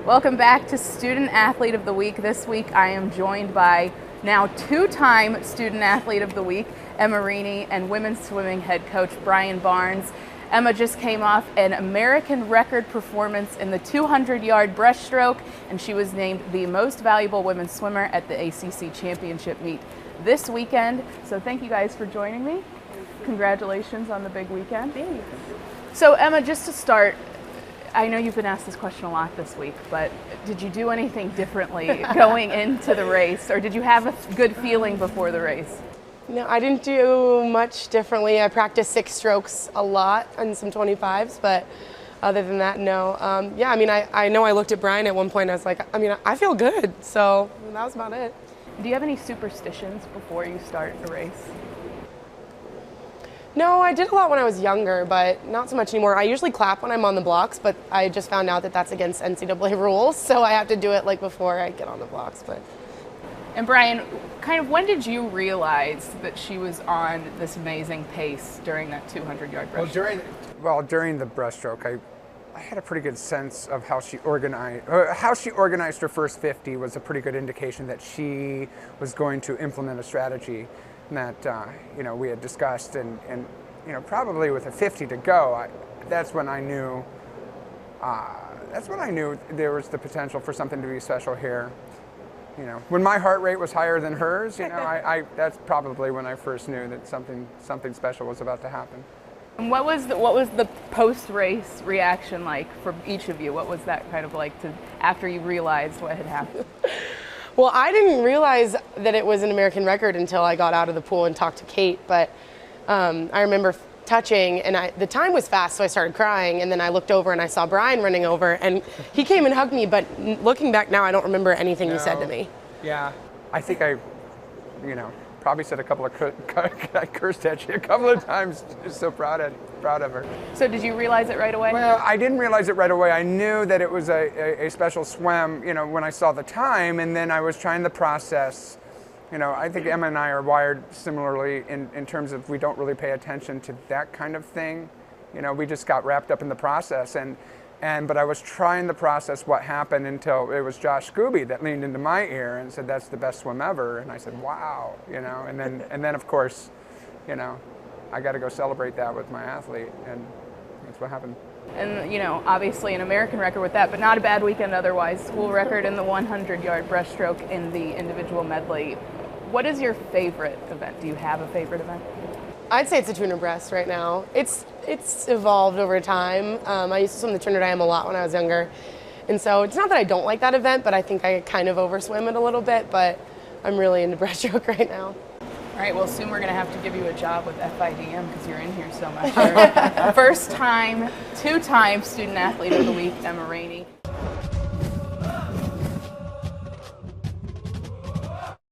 Welcome back to Student Athlete of the Week. This week I am joined by now two-time Student Athlete of the Week, Emma Reaney, and women's swimming head coach Brian Barnes. Emma just came off an American record performance in the 200-yard breaststroke, and she was named the most valuable women's swimmer at the ACC Championship meet this weekend. So thank you guys for joining me. Congratulations on the big weekend. Thanks. So Emma, just to start, I know you've been asked this question a lot this week, but did you do anything differently going into the race, or did you have a good feeling before the race? No, I didn't do much differently. I practiced 6 strokes a lot and some 25s, but other than that, no. Yeah, I mean, I know I looked at Brian at one point. I was like, I feel good, so that was about it. Do you have any superstitions before you start a race? No, I did a lot when I was younger, but not so much anymore. I usually clap when I'm on the blocks, but I just found out that that's against NCAA rules, so I have to do it like before I get on the blocks. And Brian, kind of when did you realize that she was on this amazing pace during that 200-yard breaststroke? During the breaststroke, I had a pretty good sense of how she organized her first 50 was a pretty good indication that she was going to implement a strategy that we had discussed, and probably with a 50 to go, that's when I knew there was the potential for something to be special here. When my heart rate was higher than hers, that's probably when I first knew that something special was about to happen. And what was the post-race reaction like for each of you? What was that kind of like after you realized what had happened? Well, I didn't realize that it was an American record until I got out of the pool and talked to Kate, but I remember touching, and the time was fast, so I started crying, and then I looked over and I saw Brian running over, and he came and hugged me, but looking back now, I don't remember anything he said to me. Yeah, I think I probably said a couple of, I cursed at you a couple of times, just so proud of her. So did you realize it right away? Well, I didn't realize it right away. I knew that it was a special swim, when I saw the time, and then I was trying the process. I think Emma and I are wired similarly in terms of we don't really pay attention to that kind of thing. We just got wrapped up in the process, but I was trying the process, what happened, until it was Josh Scooby that leaned into my ear and said, "That's the best swim ever." And I said, "Wow," and then of course, I got to go celebrate that with my athlete, and that's what happened. And obviously an American record with that, but not a bad weekend otherwise. School record in the 100-yard breaststroke in the individual medley. What is your favorite event? Do you have a favorite event? I'd say it's the 200 breast right now. It's evolved over time. I used to swim the 200 IM a lot when I was younger, and so it's not that I don't like that event, but I think I kind of overswim it a little bit. But I'm really into breaststroke right now. All right, well, soon we're going to have to give you a job with FIDM because you're in here so much. First time, two-time Student Athlete of the Week, Emma Reaney.